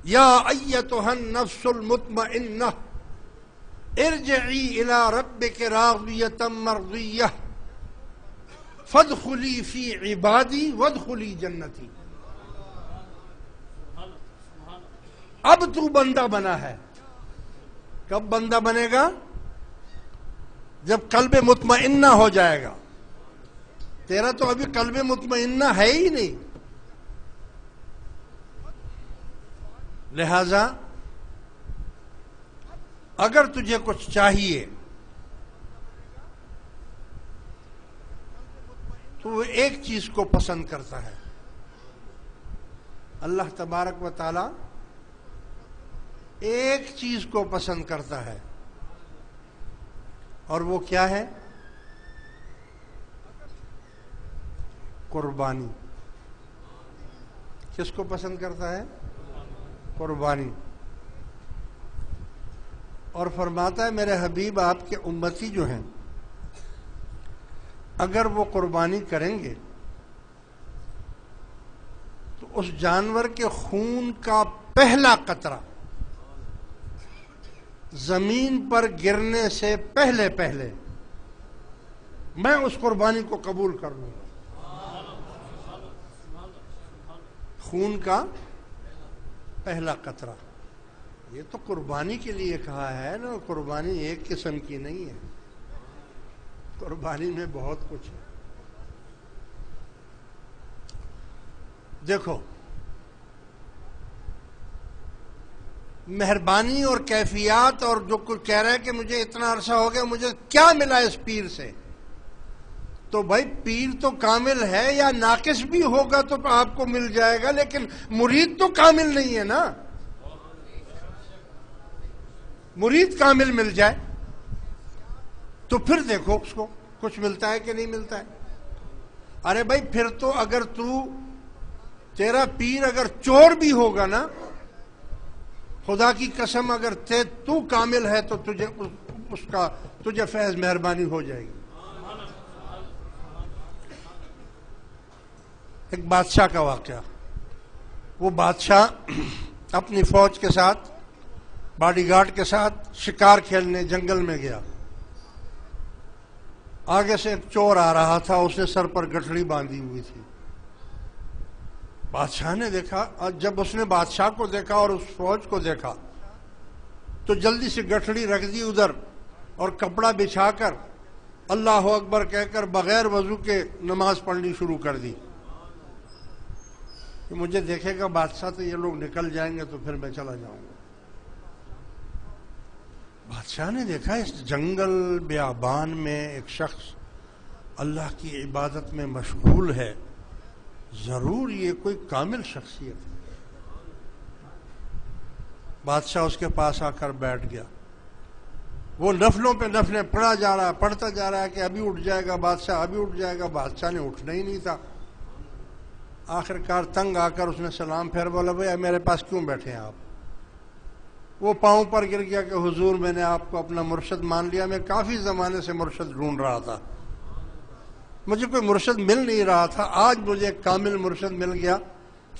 یا ایتھا النفس المطمئنہ ارجعی الی ربک راضیۃ مرضیہ فادخلی فی عبادی وادخلی جنتی. اب تو بندہ بنا ہے. کب بندہ بنے گا؟ جب قلب مطمئنہ ہو جائے گا. تیرا تو ابھی قلب مطمئنہ ہے ہی نہیں. لہذا اگر تجھے کچھ چاہیے تو وہ ایک چیز کو پسند کرتا ہے. اللہ تبارک و تعالی ایک چیز کو پسند کرتا ہے، اور وہ کیا ہے؟ قربانی. کس کو پسند کرتا ہے؟ قربانی. اور فرماتا ہے میرے حبیب آپ کے امتی جو ہیں اگر وہ قربانی کریں گے تو اس جانور کے خون کا پہلا قطرہ زمین پر گرنے سے پہلے میں اس قربانی کو قبول کر لوں گا. خون کا پہلا قطرہ، یہ تو قربانی کے لیے کہا ہے نا. قربانی ایک قسم کی نہیں ہے، قربانی میں بہت کچھ ہے. دیکھو مہربانی اور کیفیات، اور جو کوئی کہہ رہا ہے کہ مجھے اتنا عرصہ ہو گیا مجھے کیا ملا اس پیر سے، تو بھائی پیر تو کامل ہے، یا ناقص بھی ہوگا تو آپ کو مل جائے گا، لیکن مرید تو کامل نہیں ہے نا. مرید کامل مل جائے تو پھر دیکھو اس کو کچھ ملتا ہے کہ نہیں ملتا ہے. ارے بھائی پھر تو اگر تیرا پیر اگر چور بھی ہوگا نا، خدا کی قسم اگر تو کامل ہے تو تجھے فیض مہربانی ہو جائے گی. ایک بادشاہ کا واقعہ. وہ بادشاہ اپنی فوج کے ساتھ، باڈی گارڈ کے ساتھ شکار کھیلنے جنگل میں گیا. آگے سے ایک چور آ رہا تھا، اس نے سر پر گٹھڑی باندھی ہوئی تھی. بادشاہ نے دیکھا، اور جب اس نے بادشاہ کو دیکھا اور اس فوج کو دیکھا تو جلدی سے گٹھڑی رکھ دی ادھر اور کپڑا بچھا کر اللہ اکبر کہہ کر بغیر وضو کے نماز پڑھنی شروع کر دی کہ مجھے دیکھے گا بادشاہ تو یہ لوگ نکل جائیں گے تو پھر میں چلا جاؤں گا. بادشاہ نے دیکھا اس جنگل بیابان میں ایک شخص اللہ کی عبادت میں مشغول ہے، ضرور یہ کوئی کامل شخصیت ہے. بادشاہ اس کے پاس آ کر بیٹھ گیا. وہ نفلوں پہ نفلیں پڑھتا جا رہا ہے کہ ابھی اٹھ جائے گا بادشاہ، ابھی اٹھ جائے گا. بادشاہ نے اٹھنا ہی نہیں تھا. آخر کار تنگ آ کر اس نے سلام پھیر بولا بھائی میرے پاس کیوں بیٹھے ہیں آپ؟ وہ پاؤں پر گر گیا کہ حضور میں نے آپ کو اپنا مرشد مان لیا. میں کافی زمانے سے مرشد ڈھونڈ رہا تھا، مجھے کوئی مرشد مل نہیں رہا تھا. آج مجھے ایک کامل مرشد مل گیا.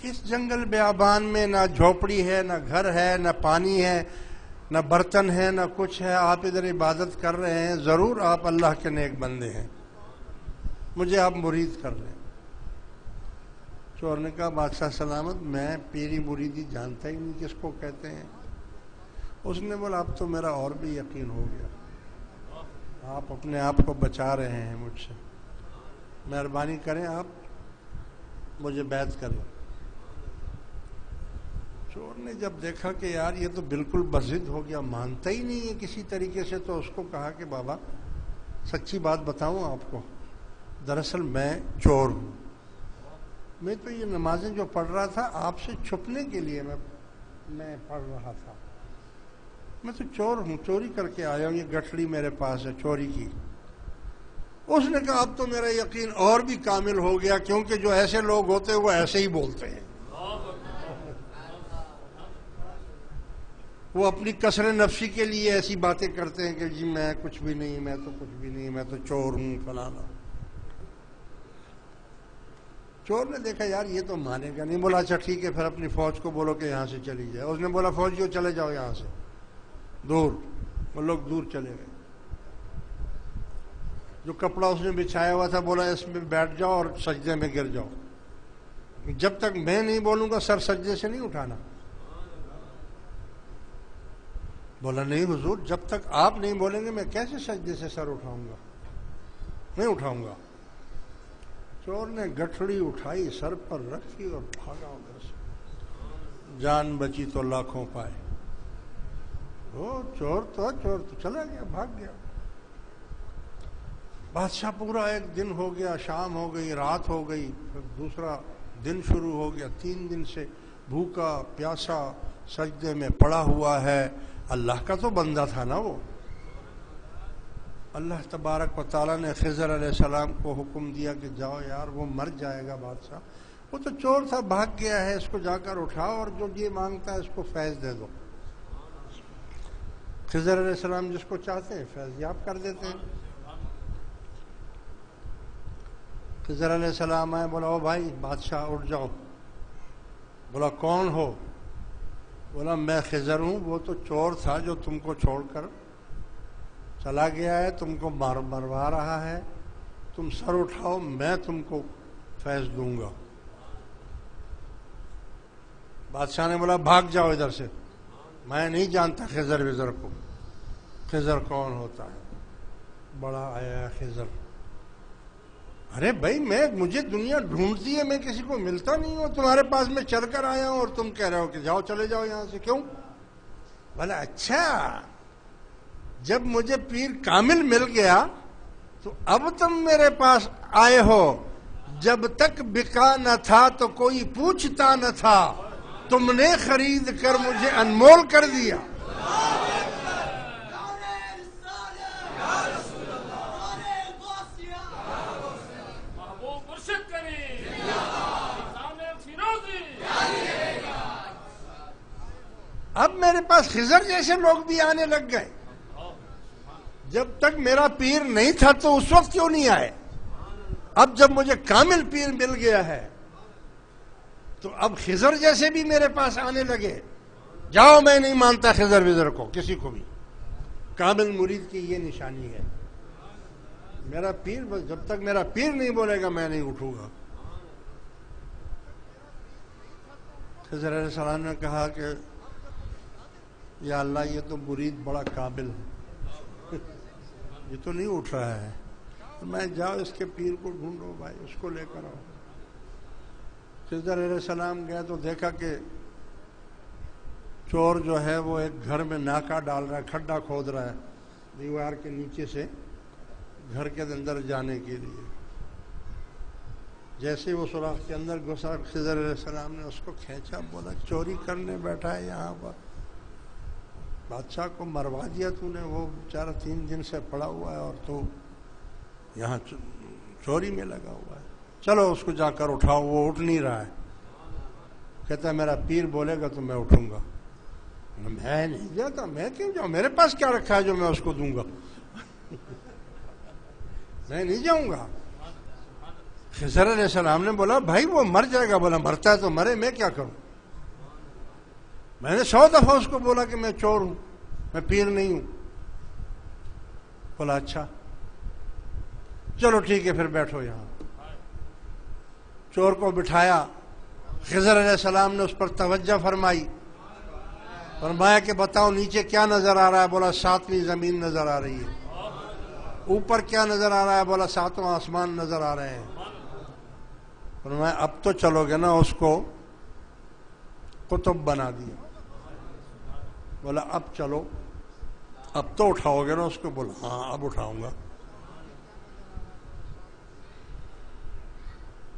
اس جنگل بیابان میں نہ جھوپڑی ہے، نہ گھر ہے، نہ پانی ہے، نہ برتن ہے، نہ کچھ ہے. آپ ادھر عبادت کر رہے ہیں، ضرور آپ اللہ کے نیک بندے ہیں، مجھے آپ مرید کر لیں. چور نے کہا بادشاہ سلامت، میں پیری مریدی جانتا ہی نہیں کس کو کہتے ہیں. اس نے بولا اب تو میرا اور بھی یقین ہو گیا، آپ اپنے آپ کو بچا رہے ہیں مجھ سے، مہربانی کریں آپ مجھے بیعت کریں. چور نے جب دیکھا کہ یار یہ تو بالکل بضد ہو گیا، مانتا ہی نہیں ہے کسی طریقے سے، تو اس کو کہا کہ بابا سچی بات بتاؤں آپ کو، دراصل میں چور ہوں. میں تو یہ نمازیں جو پڑھ رہا تھا آپ سے چھپنے کے لیے میں پڑھ رہا تھا. میں تو چور ہوں، چوری کر کے آیا ہوں، یہ گٹھڑی میرے پاس ہے چوری کی. اس نے کہا اب تو میرا یقین اور بھی کامل ہو گیا، کیونکہ جو ایسے لوگ ہوتے ہیں وہ ایسے ہی بولتے ہیں. وہ اپنی کسر نفسی کے لیے ایسی باتیں کرتے ہیں کہ جی میں کچھ بھی نہیں، میں تو کچھ بھی نہیں، میں تو چور ہوں فلانا. چور نے دیکھا یار یہ تو مانے گا نہیں، بولا اچھا ٹھیک ہے پھر اپنی فوج کو بولو کہ یہاں سے چلی جائے. اس نے بولا فوجیوں چلے جاؤ یہاں سے دور. وہ لوگ دور چلے گئے. جو کپڑا اس نے بچھایا ہوا تھا بولا اس میں بیٹھ جاؤ اور سجدے میں گر جاؤ، جب تک میں نہیں بولوں گا سر سجدے سے نہیں اٹھانا. بولا نہیں حضور جب تک آپ نہیں بولیں گے میں کیسے سجدے سے سر اٹھاؤں گا، نہیں اٹھاؤں گا. چور نے گٹھڑی اٹھائی سر پر رکھی اور بھاگا ادھر سے. جان بچی تو لاکھوں پائے. وہ چور تو چلا گیا، بھاگ گیا. بادشاہ پورا ایک دن ہو گیا، شام ہو گئی، رات ہو گئی، پھر دوسرا دن شروع ہو گیا. 3 دن سے بھوکا پیاسا سجدے میں پڑا ہوا ہے. اللہ کا تو بندہ تھا نا وہ. اللہ تبارک و تعالیٰ نے خضر علیہ السلام کو حکم دیا کہ جاؤ یار وہ مر جائے گا بادشاہ، وہ تو چور تھا بھاگ گیا ہے، اس کو جا کر اٹھاؤ اور جو یہ مانگتا ہے اس کو فیض دے دو. خضر علیہ السلام جس کو چاہتے ہیں فیض یاب کر دیتے ہیں. خضر علیہ السلام آئے، بولا او بھائی بادشاہ اٹھ جاؤ. بولا کون ہو؟ بولا میں خضر ہوں، وہ تو چور تھا جو تم کو چھوڑ کر چلا گیا ہے، تم کو مروا رہا ہے. تم سر اٹھاؤ میں تم کو فیض دوں گا. بادشاہ نے بولا بھاگ جاؤ ادھر سے، میں نہیں جانتا خضر وزر کو. خضر کون ہوتا ہے؟ بڑا آیا خضر. ارے بھائی مجھے دنیا ڈھونڈتی ہے، میں کسی کو ملتا نہیں ہوں، تمہارے پاس میں چل کر آیا ہوں اور تم کہہ رہے ہو کہ جاؤ چلے جاؤ یہاں سے. کیوں؟ بولا اچھا جب مجھے پیر کامل مل گیا تو اب تم میرے پاس آئے ہو. جب تک بکا نہ تھا تو کوئی پوچھتا نہ تھا، تم نے خرید کر مجھے انمول کر دیا. اب میرے پاس خضر جیسے لوگ بھی آنے لگ گئے. جب تک میرا پیر نہیں تھا تو اس وقت کیوں نہیں آئے؟ اب جب مجھے کامل پیر مل گیا ہے تو اب خضر جیسے بھی میرے پاس آنے لگے. جاؤ میں نہیں مانتا خضر وزر کو کسی کو بھی. کامل مرید کی یہ نشانی ہے. میرا پیر جب تک میرا پیر نہیں بولے گا میں نہیں اٹھوں گا. خضر علیہ السلام نے کہا کہ یا اللہ یہ تو مرید بڑا قابل ہے، یہ تو نہیں اٹھ رہا ہے، میں جاؤ اس کے پیر کو ڈھونڈو بھائی، اس کو لے کر آؤ. خضر علیہ السلام گئے تو دیکھا کہ چور جو ہے وہ ایک گھر میں ناکا ڈال رہا ہے، کھڈا کھود رہا ہے دیوار کے نیچے سے گھر کے اندر جانے کے لیے. جیسے وہ سوراخ کے اندر گھسا خضر علیہ السلام نے اس کو کھینچا. بولا چوری کرنے بیٹھا ہے یہاں پر، بادشاہ کو مروا دیا تو نے، وہ بیچارہ 3 دن سے پڑا ہوا ہے اور تو یہاں چوری میں لگا ہوا ہے. چلو اس کو جا کر اٹھاؤ. وہ اٹھ نہیں رہا ہے. کہتا ہے میرا پیر بولے گا تو میں اٹھوں گا. میں نہیں جاتا، میں کیوں جاؤں، میرے پاس کیا رکھا ہے جو میں اس کو دوں گا، میں نہیں جاؤں گا. خضر علیہ السلام نے بولا بھائی وہ مر جائے گا. بولا مرتا ہے تو مرے، میں کیا کروں، میں نے 100 دفعہ اس کو بولا کہ میں چور ہوں، میں پیر نہیں ہوں. بولا اچھا چلو ٹھیک ہے پھر بیٹھو یہاں. چور کو بٹھایا. خضر علیہ السلام نے اس پر توجہ فرمائی، فرمایا کہ بتاؤ نیچے کیا نظر آ رہا ہے؟ بولا 7ویں زمین نظر آ رہی ہے. اوپر کیا نظر آ رہا ہے؟ بولا 7واں آسمان نظر آ رہے ہیں. فرمایا اب تو چلو گے نا. اس کو قطب بنا دیا. بولا اب چلو، اب تو اٹھاؤ گے نا اس کو؟ بولا ہاں اب اٹھاؤں گا.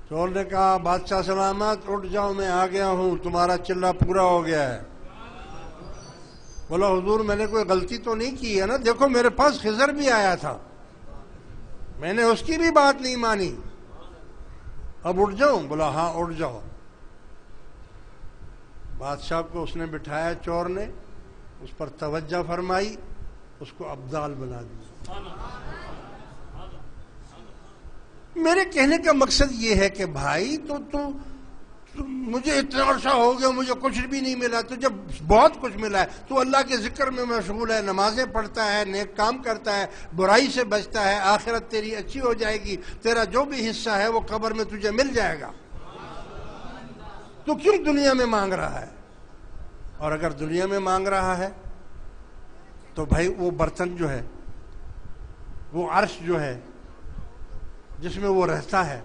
چور نے کہا بادشاہ سلامت اٹھ جاؤ، میں آ گیا ہوں، تمہارا چلہ پورا ہو گیا ہے. بولا حضور میں نے کوئی غلطی تو نہیں کی ہے نا، دیکھو میرے پاس خضر بھی آیا تھا، میں نے اس کی بھی بات نہیں مانی، اب اٹھ جاؤں؟ بولا ہاں اٹھ جاؤ. بادشاہ کو اس نے بٹھایا چور نے، اس پر توجہ فرمائی، اس کو ابدال بنا دیا. میرے کہنے کا مقصد یہ ہے کہ بھائی تو مجھے اتنا عرصہ ہو گیا مجھے کچھ بھی نہیں ملا، تو جب بہت کچھ ملا ہے تو اللہ کے ذکر میں مشغول ہے، نمازیں پڑھتا ہے، نیک کام کرتا ہے، برائی سے بچتا ہے، آخرت تیری اچھی ہو جائے گی، تیرا جو بھی حصہ ہے وہ قبر میں تجھے مل جائے گا، تو کیوں دنیا میں مانگ رہا ہے؟ اور اگر دنیا میں مانگ رہا ہے تو بھائی وہ برتن جو ہے، وہ عرش جو ہے جس میں وہ رہتا ہے،